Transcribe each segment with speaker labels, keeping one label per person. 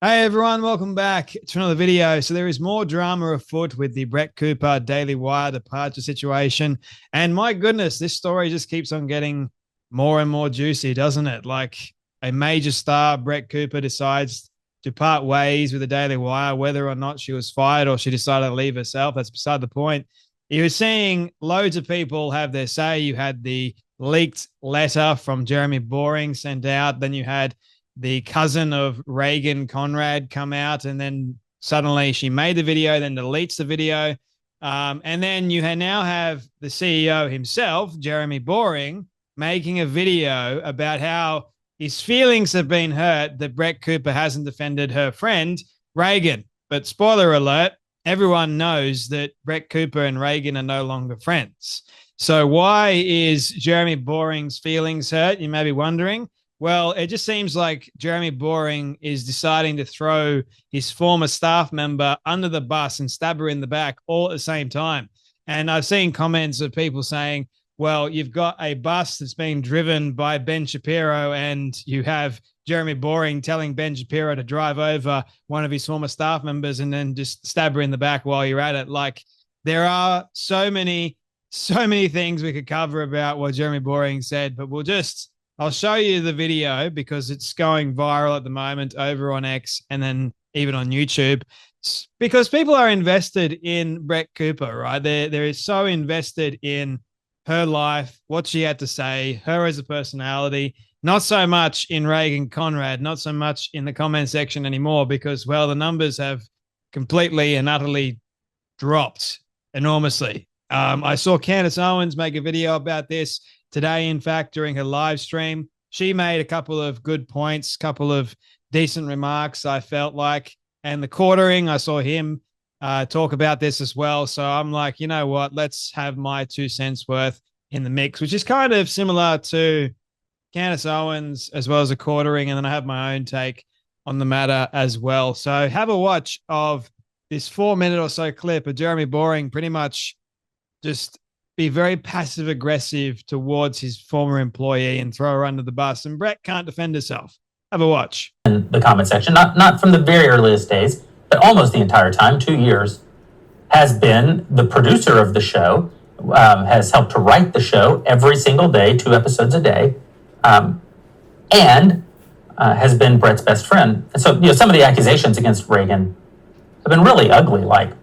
Speaker 1: Hey everyone, welcome back to another video. So there is more drama afoot with the Brett Cooper Daily Wire departure situation. And my goodness, this story just keeps on getting more and more juicy, doesn't it? Like a major star, Brett Cooper, decides to part ways with the Daily Wire, whether or not she was fired or she decided to leave herself. That's beside the point. You were seeing loads of people have their say. You had the leaked letter from Jeremy Boring sent out. Then you had the cousin of Reagan, Conrad, come out, and then suddenly she made the video, then deletes the video. And then you now have the CEO himself, Jeremy Boring, making a video about how his feelings have been hurt that Brett Cooper hasn't defended her friend, Reagan. But spoiler alert, everyone knows that Brett Cooper and Reagan are no longer friends. So why is Jeremy Boring's feelings hurt? You may be wondering. Well, it just seems like Jeremy Boring is deciding to throw his former staff member under the bus and stab her in the back all at the same time. And I've seen comments of people saying, well, you've got a bus that's being driven by Ben Shapiro and you have Jeremy Boring telling Ben Shapiro to drive over one of his former staff members and then just stab her in the back while you're at it. Like, there are so many things we could cover about what Jeremy Boring said, but I'll show you the video because it's going viral at the moment over on X and then even on YouTube, because people are invested in Brett Cooper, right? They're so invested in her life, what she had to say, her as a personality, not so much in Reagan Conrad, not so much in the comment section anymore because, well, the numbers have completely and utterly dropped enormously. I saw Candace Owens make a video about this today, in fact, during her live stream. She made a couple of good points, couple of decent remarks, I felt like. And the quartering, I saw him talk about this as well. So I'm like, you know what? Let's have my 2 cents worth in the mix, which is kind of similar to Candace Owens as well as a quartering. And then I have my own take on the matter as well. So have a watch of this 4-minute or so clip of Jeremy Boring pretty much just be very passive aggressive towards his former employee and throw her under the bus. And Brett can't defend herself. Have a watch.
Speaker 2: In the comment section, not from the very earliest days, but almost the entire time, 2 years, has been the producer of the show, has helped to write the show every single day, 2 episodes a day, and has been Brett's best friend. And so, some of the accusations against Reagan have been really ugly, like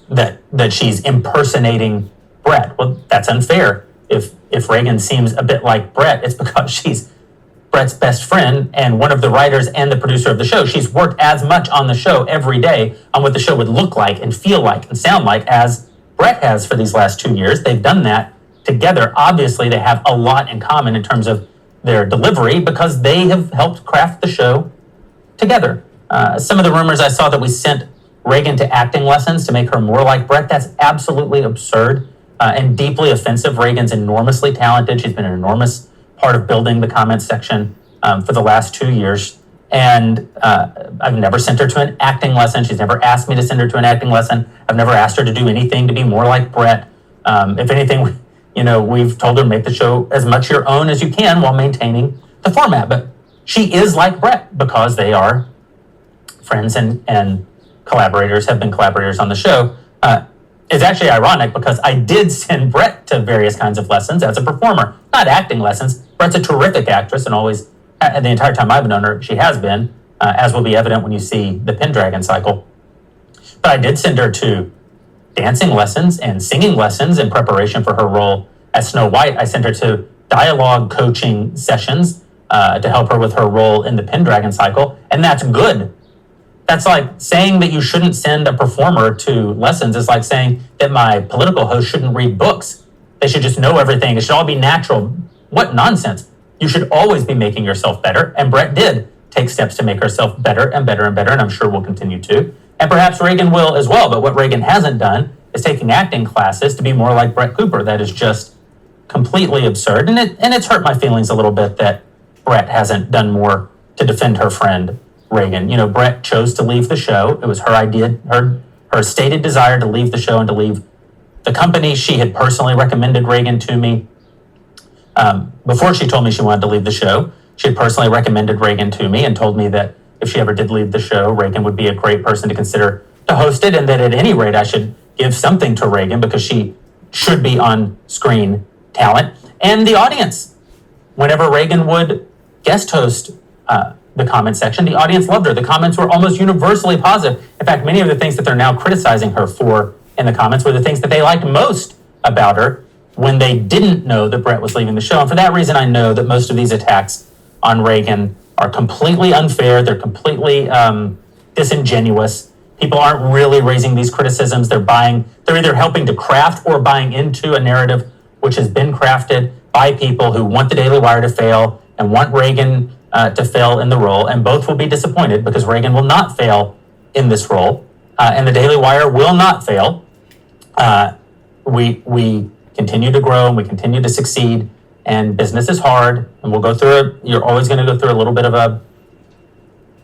Speaker 2: that she's impersonating Brett. Well, that's unfair. If Reagan seems a bit like Brett, it's because she's Brett's best friend and one of the writers and the producer of the show. She's worked as much on the show every day on what the show would look like and feel like and sound like as Brett has for these last 2 years. They've done that together. Obviously, they have a lot in common in terms of their delivery because they have helped craft the show together. Some of the rumors I saw that we sent Reagan to acting lessons to make her more like Brett, that's absolutely absurd and deeply offensive. Reagan's enormously talented. She's been an enormous part of building the comments section for the last 2 years. And I've never sent her to an acting lesson. She's never asked me to send her to an acting lesson. I've never asked her to do anything to be more like Brett. If anything, we've told her make the show as much your own as you can while maintaining the format. But she is like Brett because they are friends and collaborators, have been collaborators on the show. It's actually ironic because I did send Brett to various kinds of lessons as a performer, not acting lessons. Brett's a terrific actress and always, the entire time I've known her, she has been, as will be evident when you see the Pendragon cycle. But I did send her to dancing lessons and singing lessons in preparation for her role as Snow White. I sent her to dialogue coaching sessions to help her with her role in the Pendragon cycle, and that's good. That's like saying that you shouldn't send a performer to lessons is like saying that my political host shouldn't read books. They should just know everything. It should all be natural. What nonsense. You should always be making yourself better. And Brett did take steps to make herself better and better and better, and I'm sure will continue to. And perhaps Reagan will as well. But what Reagan hasn't done is taking acting classes to be more like Brett Cooper. That is just completely absurd. And it's hurt my feelings a little bit that Brett hasn't done more to defend her friend Reagan. Brett chose to leave the show. It was her idea, her stated desire to leave the show and to leave the company. She had personally recommended Reagan to me. Before she told me she wanted to leave the show, she had personally recommended Reagan to me and told me that if she ever did leave the show, Reagan would be a great person to consider to host it, and that at any rate, I should give something to Reagan because she should be on screen talent. And the audience, whenever Reagan would guest host the comment section, the audience loved her. The comments were almost universally positive. In fact, many of the things that they're now criticizing her for in the comments were the things that they liked most about her when they didn't know that Brett was leaving the show. And for that reason, I know that most of these attacks on Reagan are completely unfair. They're completely disingenuous. People aren't really raising these criticisms. They're either helping to craft or buying into a narrative which has been crafted by people who want the Daily Wire to fail and want Reagan to fail in the role. And both will be disappointed because Reagan will not fail in this role. And the Daily Wire will not fail. We continue to grow and we continue to succeed. And business is hard. And we'll go through you're always going to go through a little bit of a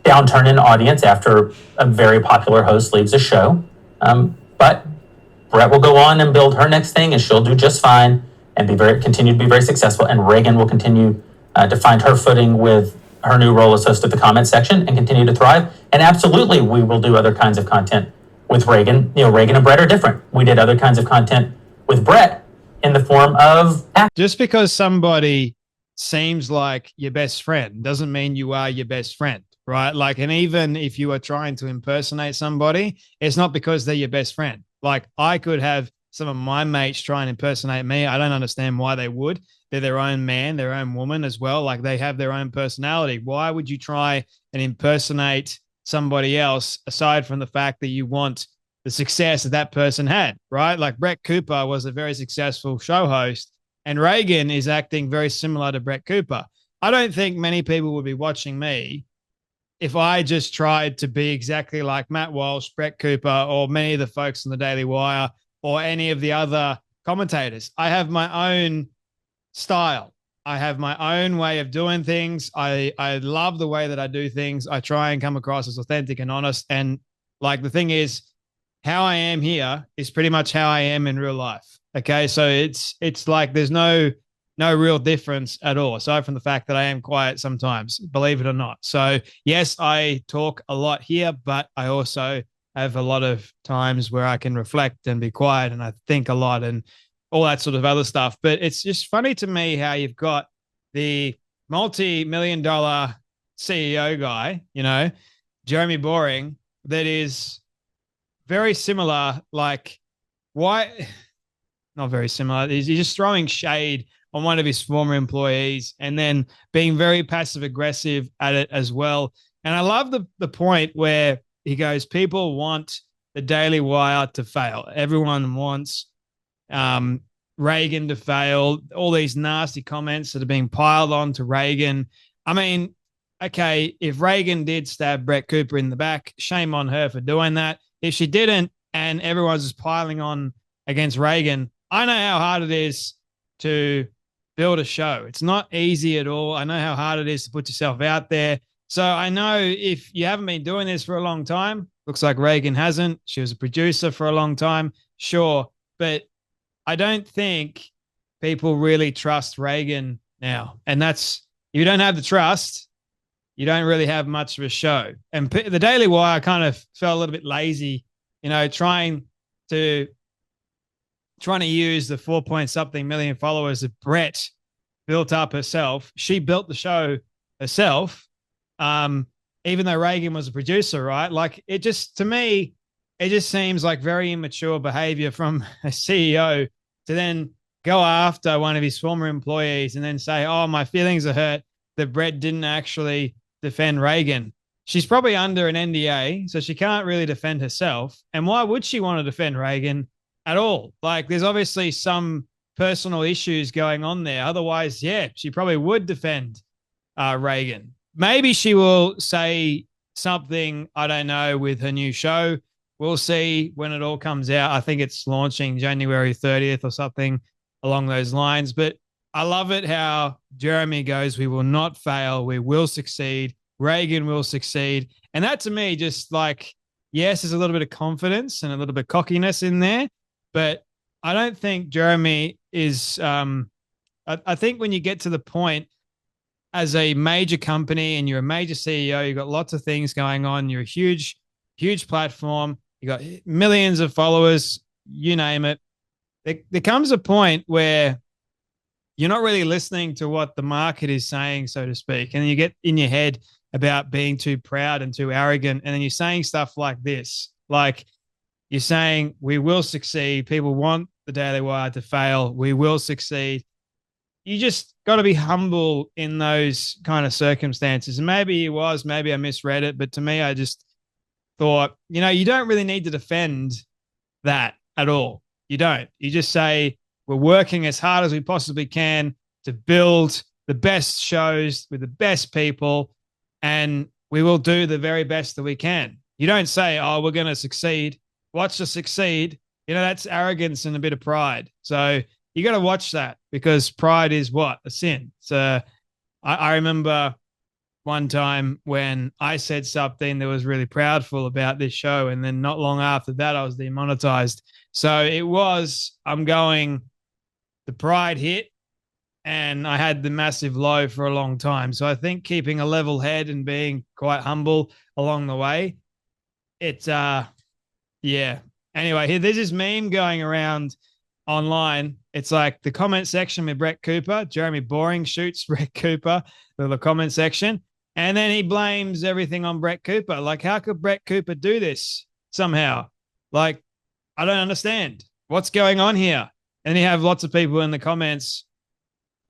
Speaker 2: downturn in audience after a very popular host leaves a show. But Brett will go on and build her next thing, and she'll do just fine and continue to be very successful. And Reagan will continue to find her footing with her new role as host of the comment section and continue to thrive. And absolutely, we will do other kinds of content with Reagan. Reagan and Brett are different. We did other kinds of content with Brett in the form of
Speaker 1: just because somebody seems like your best friend doesn't mean you are your best friend, right? Like, and even if you are trying to impersonate somebody, it's not because they're your best friend. Like, I could have some of my mates try and impersonate me. I don't understand why they would. They're their own man, their own woman as well. Like, they have their own personality. Why would you try and impersonate somebody else aside from the fact that you want the success that person had, right? Like, Brett Cooper was a very successful show host, and Reagan is acting very similar to Brett Cooper. I don't think many people would be watching me if I just tried to be exactly like Matt Walsh, Brett Cooper, or many of the folks on the Daily Wire, or any of the other commentators. I have my own style. I have my own way of doing things. I love the way that I do things. I try and come across as authentic and honest. And like, the thing is, how I am here is pretty much how I am in real life. Okay. So it's like, there's no real difference at all, aside from the fact that I am quiet sometimes, believe it or not. So yes, I talk a lot here, but I also have a lot of times where I can reflect and be quiet, and I think a lot and all that sort of other stuff. But it's just funny to me how you've got the multi-million-dollar CEO guy, Jeremy Boring, that is very similar. Like, why? Not very similar. He's just throwing shade on one of his former employees and then being very passive aggressive at it as well. And I love the point where he goes, people want the Daily Wire to fail. Everyone wants Reagan to fail. All these nasty comments that are being piled on to Reagan. I mean, okay, if Reagan did stab Brett Cooper in the back, shame on her for doing that. If she didn't and everyone's just piling on against Reagan, I know how hard it is to build a show. It's not easy at all. I know how hard it is to put yourself out there. So I know if you haven't been doing this for a long time, looks like Reagan hasn't. She was a producer for a long time, sure. But I don't think people really trust Reagan now. And that's, if you don't have the trust, you don't really have much of a show. And the Daily Wire kind of felt a little bit lazy, trying to use the 4-point-something million followers that Brett built up herself. She built the show herself, even though Reagan was a producer, right? Like, it just, to me, it just seems like very immature behavior from a CEO to then go after one of his former employees and then say, oh, my feelings are hurt that Brett didn't actually defend Reagan. She's probably under an NDA, so she can't really defend herself. And why would she want to defend Reagan at all? Like, there's obviously some personal issues going on there. Otherwise, yeah, she probably would defend Reagan. Maybe she will say something, I don't know, with her new show. We'll see when it all comes out. I think it's launching January 30th or something along those lines. But I love it how Jeremy goes, we will not fail. We will succeed. Reagan will succeed. And that, to me, just like, yes, there's a little bit of confidence and a little bit of cockiness in there. But I don't think Jeremy is I think when you get to the point as a major company and you're a major CEO, you've got lots of things going on. You're a huge, huge platform. You got millions of followers, you name it. There comes a point where you're not really listening to what the market is saying, so to speak. And you get in your head about being too proud and too arrogant. And then you're saying stuff like this, like you're saying, we will succeed. People want the Daily Wire to fail. We will succeed. You just got to be humble in those kind of circumstances. And maybe it was, maybe I misread it. But to me, I just thought, you don't really need to defend that at all. You don't. You just say, we're working as hard as we possibly can to build the best shows with the best people, and we will do the very best that we can. You don't say, oh, we're going to succeed. Watch us succeed. That's arrogance and a bit of pride. So you got to watch that, because pride is what? A sin. So I remember one time when I said something that was really proudful about this show, and then not long after that, I was demonetized. So it was, the pride hit, and I had the massive low for a long time. So I think keeping a level head and being quite humble along the way, yeah. Anyway, there's this meme going around online. It's like the comment section with Brett Cooper. Jeremy Boring shoots Brett Cooper with the comment section, and then he blames everything on Brett Cooper. Like, how could Brett Cooper do this somehow? Like, I don't understand what's going on here. And you have lots of people in the comments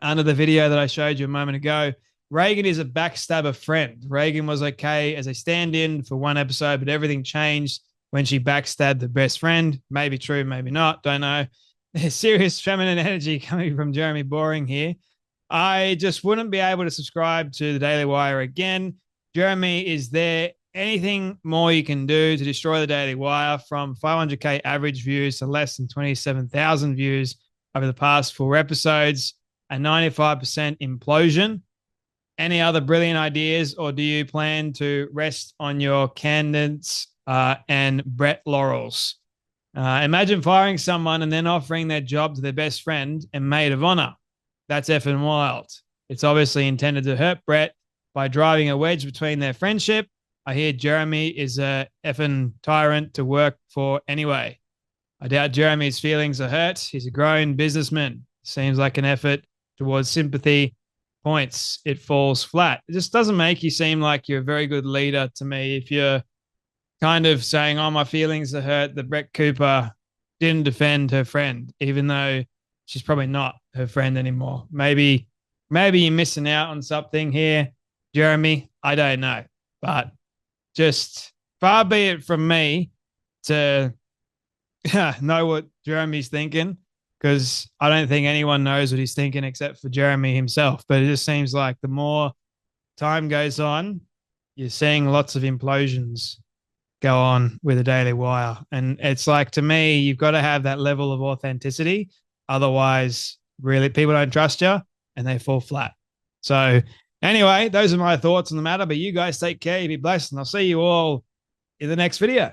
Speaker 1: under the video that I showed you a moment ago. Reagan is a backstabber friend. Reagan was okay as a stand-in for one episode, but everything changed when she backstabbed the best friend. Maybe true, maybe not. Don't know. There's serious feminine energy coming from Jeremy Boring here. I just wouldn't be able to subscribe to the Daily Wire again. Jeremy, is there anything more you can do to destroy the Daily Wire from 500K average views to less than 27,000 views over the past 4 episodes, a 95% implosion? Any other brilliant ideas, or do you plan to rest on your candidates and Brett laurels? Imagine firing someone and then offering their job to their best friend and maid of honor. That's effing wild. It's obviously intended to hurt Brett by driving a wedge between their friendship. I hear Jeremy is a effing tyrant to work for anyway. I doubt Jeremy's feelings are hurt. He's a grown businessman. Seems like an effort towards sympathy points. It falls flat. It just doesn't make you seem like you're a very good leader to me if you're kind of saying, oh, my feelings are hurt that Brett Cooper didn't defend her friend, even though she's probably not her friend anymore. Maybe you're missing out on something here, Jeremy. I don't know. But just far be it from me to know what Jeremy's thinking, because I don't think anyone knows what he's thinking except for Jeremy himself. But it just seems like the more time goes on, you're seeing lots of implosions go on with the Daily Wire. And it's like, to me, you've got to have that level of authenticity. Otherwise, really, people don't trust you and they fall flat. So anyway, those are my thoughts on the matter. But you guys take care. You be blessed. And I'll see you all in the next video.